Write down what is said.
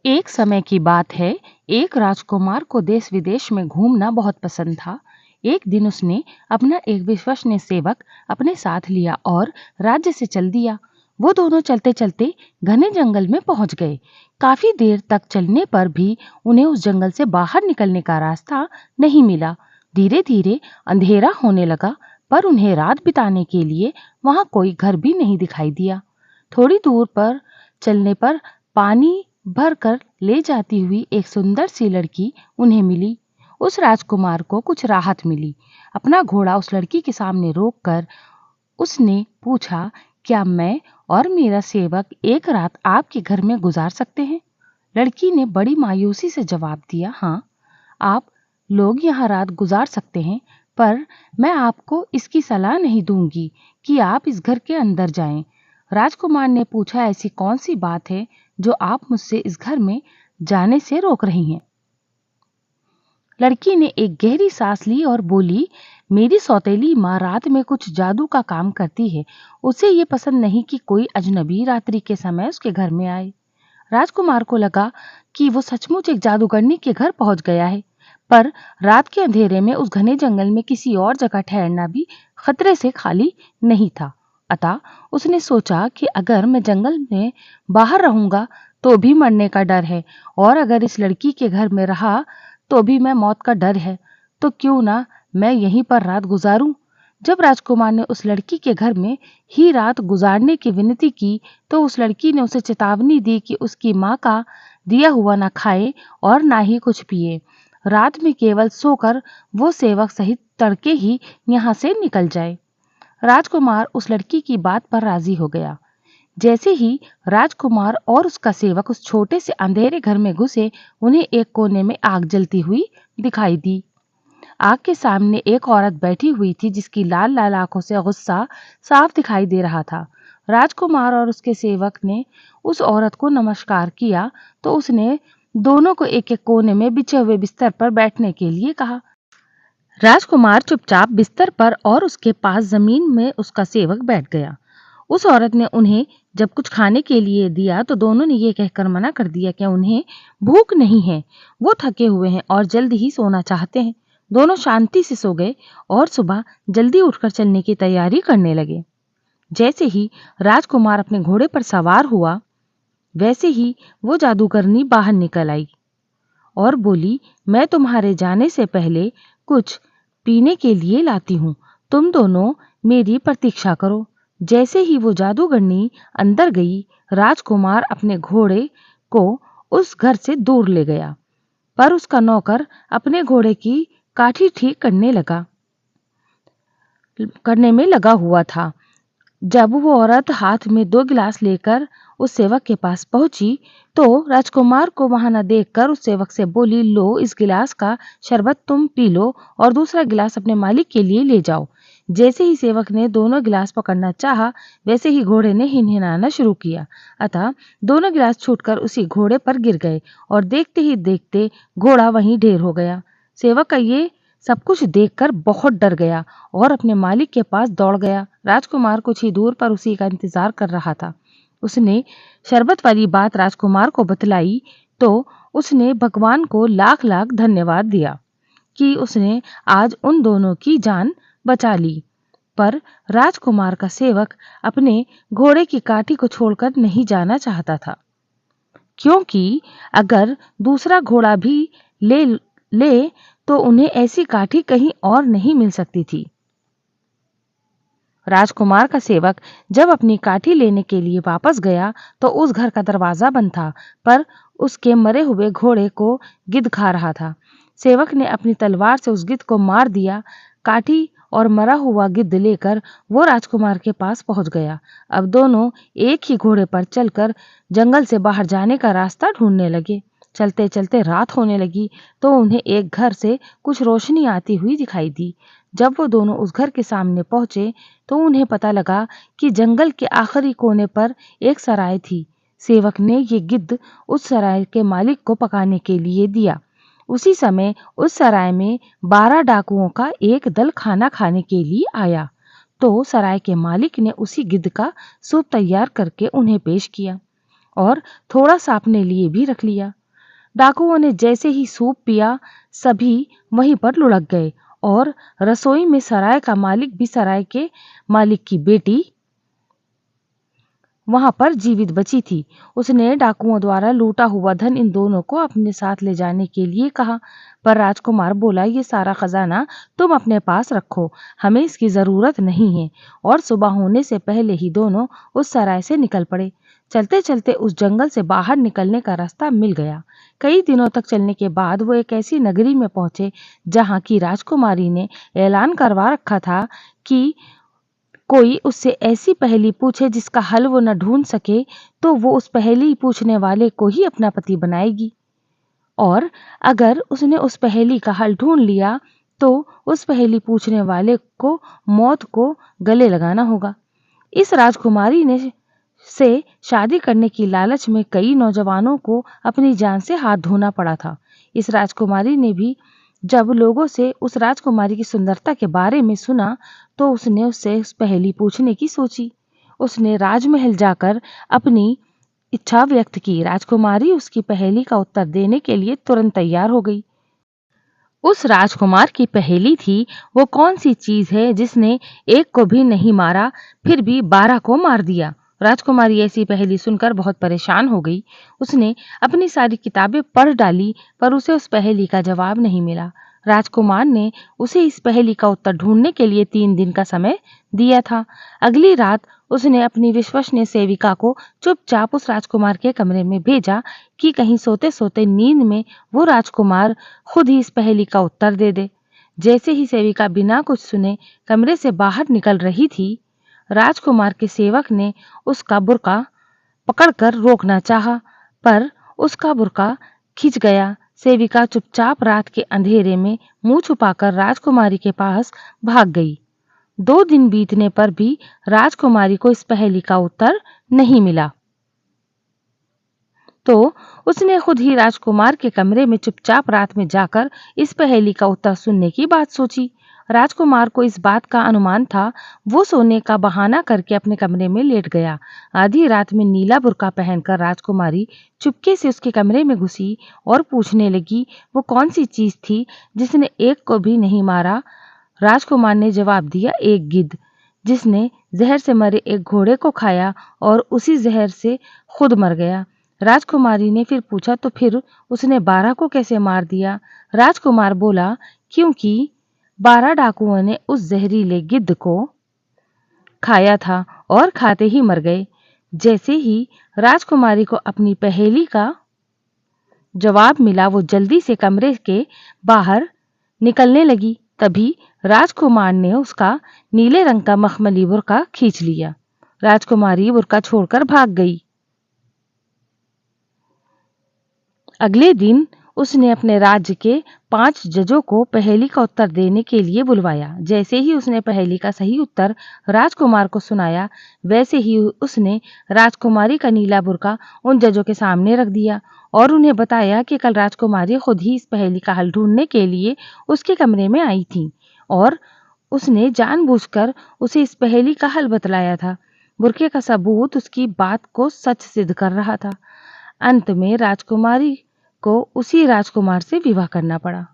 एक समय की बात है। एक राजकुमार को देश विदेश में घूमना बहुत पसंद था। एक दिन उसने अपना एक विश्वसनीय सेवक अपने साथ लिया और राज्य से चल दिया। वो दोनों चलते चलते घने जंगल में पहुंच गए। काफी देर तक चलने पर भी उन्हें उस जंगल से बाहर निकलने का रास्ता नहीं मिला। धीरे धीरे अंधेरा होने लगा, पर उन्हें रात बिताने के लिए वहां कोई घर भी नहीं दिखाई दिया। थोड़ी दूर पर चलने पर पानी भर कर ले जाती हुई एक सुंदर सी लड़की उन्हें मिली। उस राजकुमार को कुछ राहत मिली। अपना घोड़ा उस लड़की के सामने रोककर उसने पूछा, क्या मैं और मेरा सेवक एक रात आपके घर में गुजार सकते हैं? लड़की ने बड़ी मायूसी से जवाब दिया, हाँ, आप लोग यहाँ रात गुजार सकते हैं, पर मैं आपको इसकी सलाह नहीं दूंगी कि आप इस घर के अंदर जाएं। राजकुमार ने पूछा, ऐसी कौन सी बात है जो आप मुझसे इस घर में जाने से रोक रही हैं? लड़की ने एक गहरी सांस ली और बोली, मेरी सौतेली माँ रात में कुछ जादू का काम करती है। उसे ये पसंद नहीं कि कोई अजनबी रात्रि के समय उसके घर में आए। राजकुमार को लगा कि वो सचमुच एक जादूगरनी के घर पहुंच गया है, पर रात के अंधेरे में उस घने जंगल में किसी और जगह ठहरना भी खतरे से खाली नहीं था। अतः उसने सोचा कि अगर मैं जंगल में बाहर रहूंगा तो भी मरने का डर है, और अगर इस लड़की के घर में रहा तो भी मैं मौत का डर है, तो क्यों ना मैं यहीं पर रात गुजारूं। जब राजकुमार ने उस लड़की के घर में ही रात गुजारने की विनती की तो उस लड़की ने उसे चेतावनी दी कि उसकी माँ का दिया हुआ ना खाए और ना ही कुछ पिए। रात में केवल सोकर वो सेवक सहित तड़के ही यहाँ से निकल जाए। राजकुमार उस लड़की की बात पर राजी हो गया। जैसे ही राजकुमार और उसका सेवक उस छोटे से अंधेरे घर में घुसे, उन्हें एक कोने में आग जलती हुई दिखाई दी। आग के सामने एक औरत बैठी हुई थी जिसकी लाल लाल आंखों से गुस्सा साफ दिखाई दे रहा था। राजकुमार और उसके सेवक ने उस औरत को नमस्कार किया तो उसने दोनों को एक एक कोने में बिछे हुए बिस्तर पर बैठने के लिए कहा। राजकुमार चुपचाप बिस्तर पर और उसके पास जमीन में उसका सेवक बैठ गया। उस औरत ने उन्हें जब कुछ खाने के लिए दिया तो दोनों ने ये कहकर मना कर दिया कि उन्हें भूख नहीं है, वो थके हुए हैं और जल्द ही सोना चाहते हैं। दोनों शांति से सो गए और सुबह जल्दी उठकर चलने की तैयारी करने लगे। जैसे ही राजकुमार अपने घोड़े पर सवार हुआ, वैसे ही वो जादूगरनी बाहर निकल आई और बोली, मैं तुम्हारे जाने से पहले कुछ पीने के लिए लाती हूँ, तुम दोनों मेरी प्रतीक्षा करो। जैसे ही वो जादूगरनी अंदर गई, राजकुमार अपने घोड़े को उस घर से दूर ले गया, पर उसका नौकर अपने घोड़े की काठी ठीक करने में लगा हुआ था। जब वो औरत हाथ में 2 गिलास लेकर उस सेवक के पास पहुंची तो राजकुमार को वहां न देखकर उस सेवक से बोली, लो इस गिलास का शरबत तुम पी लो और दूसरा गिलास अपने मालिक के लिए ले जाओ। जैसे ही सेवक ने दोनों गिलास पकड़ना चाहा, वैसे ही घोड़े ने हिनहिनाना शुरू किया। अतः दोनों गिलास छूटकर उसी घोड़े पर गिर गए और देखते ही देखते घोड़ा वहीं ढेर हो गया। सेवक का ये सब कुछ देखकर बहुत डर गया और अपने मालिक के पास दौड़ गया। राजकुमार कुछ ही दूर पर उसी का इंतजार कर रहा था। उसने शरबत वाली बात राजकुमार को बतलाई तो उसने भगवान को लाख लाख धन्यवाद दिया कि उसने आज उन दोनों की जान बचा ली। पर राजकुमार का सेवक अपने घोड़े की काठी को छोड़कर नहीं जाना चाहता था, क्योंकि अगर दूसरा घोड़ा भी ले ले तो उन्हें ऐसी काठी कहीं और नहीं मिल सकती थी। राजकुमार का सेवक जब अपनी काठी लेने के लिए वापस गया तो उस घर का दरवाजा बंद था, पर उसके मरे हुए घोड़े को गिद्ध खा रहा था। सेवक ने अपनी तलवार से उस गिद्ध को मार दिया। काठी और मरा हुआ गिद्ध लेकर वो राजकुमार के पास पहुंच गया। अब दोनों एक ही घोड़े पर चलकर जंगल से बाहर जाने का रास्ता ढूंढने लगे। चलते चलते रात होने लगी तो उन्हें एक घर से कुछ रोशनी आती हुई दिखाई दी। जब वो दोनों उस घर के सामने पहुंचे तो उन्हें पता लगा कि जंगल के आखिरी कोने पर एक सराय थी। सेवक ने ये गिद्ध उस सराय के मालिक को पकाने के लिए दिया। उसी समय उस सराय में 12 डाकुओं का एक दल खाना खाने के लिए आया, तो सराय के मालिक ने उसी गिद्ध का सूप तैयार करके उन्हें पेश किया। और थोड़ा सा अपने लिए भी रख लिया। डाकुओं ने जैसे ही सूप पिया, सभी वहीं पर लुढ़क गए और रसोई में सराय का मालिक भी सराय के मालिक की बेटी वहां पर जीवित बची थी। उसने डाकुओं द्वारा लूटा हुआ धन इन दोनों को अपने साथ ले जाने के लिए कहा, पर राजकुमार बोला, ये सारा खजाना तुम अपने पास रखो, हमें इसकी जरूरत नहीं है। और सुबह होने से पहले ही दोनों उस सराय से निकल पड़े। चलते चलते उस जंगल से बाहर निकलने का रास्ता मिल गया। कई दिनों तक चलने के बाद वो एक ऐसी नगरी में पहुंचे जहां की राजकुमारी ने ऐलान करवा रखा था कि कोई उससे ऐसी पहेली पूछे जिसका हल वो न ढूंढ सके, तो वो उस पहेली पूछने वाले को ही अपना पति बनाएगी। और अगर उसने उस पहेली का हल ढूंढ लिया तो उस पहेली पूछने वाले को मौत को गले लगाना होगा। इस राजकुमारी ने से शादी करने की लालच में कई नौजवानों को अपनी जान से हाथ धोना पड़ा था। इस राजकुमारी ने भी जब लोगों से उस राजकुमारी की सुंदरता के बारे में सुना, तो उसने उससे उस पहेली पूछने की सोची। उसने राजमहल जाकर अपनी इच्छा व्यक्त की। राजकुमारी उसकी पहेली का उत्तर देने के लिए तुरंत तैयार हो गई। उस राजकुमार की पहेली थी, वो कौन सी चीज है जिसने एक को भी नहीं मारा फिर भी 12 को मार दिया। राजकुमारी ऐसी पहेली सुनकर बहुत परेशान हो गई। उसने अपनी सारी किताबें पढ़ डाली, पर उसे उस पहेली का जवाब नहीं मिला। राजकुमार ने उसे इस पहेली का उत्तर ढूंढने के लिए 3 दिन का समय दिया था। अगली रात उसने अपनी विश्वसनीय सेविका को चुपचाप उस राजकुमार के कमरे में भेजा कि कहीं सोते सोते नींद में वो राजकुमार खुद ही इस पहेली का उत्तर दे दे। जैसे ही सेविका बिना कुछ सुने कमरे से बाहर निकल रही थी, राजकुमार के सेवक ने उसका बुर्का पकड़कर रोकना चाहा, पर उसका बुर्का खिंच गया। सेविका चुपचाप रात के अंधेरे में मुंह छुपाकर राजकुमारी के पास भाग गई। 2 दिन बीतने पर भी राजकुमारी को इस पहेली का उत्तर नहीं मिला। तो उसने खुद ही राजकुमार के कमरे में चुपचाप रात में जाकर इस पहेली का उत्तर सुनने की बात सोची। राजकुमार को इस बात का अनुमान था। वो सोने का बहाना करके अपने कमरे में लेट गया। आधी रात में नीला बुर्का पहनकर राजकुमारी चुपके से उसके कमरे में घुसी और पूछने लगी, वो कौन सी चीज थी जिसने एक को भी नहीं मारा। राजकुमार ने जवाब दिया, एक गिद्ध, जिसने जहर से मरे एक घोड़े को खाया और उसी जहर से खुद मर गया। राजकुमारी ने फिर पूछा, तो फिर उसने 12 को कैसे मार दिया। राजकुमार बोला, क्योंकि 12 डाकुओं ने उस जहरीले गिद्ध को खाया था और खाते ही मर गए। जैसे ही राजकुमारी को अपनी पहेली का जवाब मिला, वो जल्दी से कमरे के बाहर निकलने लगी। तभी राजकुमार ने उसका नीले रंग का मखमली बुर्का खींच लिया। राजकुमारी बुर्का छोड़कर भाग गई। अगले दिन उसने अपने राज्य के 5 जजों को पहेली का उत्तर देने के लिए बुलवाया। जैसे ही उसने पहेली का सही उत्तर राजकुमार को सुनाया, वैसे ही उसने राजकुमारी का नीला बुर्का उन जजों के सामने रख दिया और उन्हें बताया कि कल राजकुमारी खुद ही इस पहेली का हल ढूंढने के लिए उसके कमरे में आई थी और उसने जानबूझकर उसे इस पहेली का हल बतलाया था। बुर्के का सबूत उसकी बात को सच सिद्ध कर रहा था। अंत में राजकुमारी को उसी राजकुमार से विवाह करना पड़ा।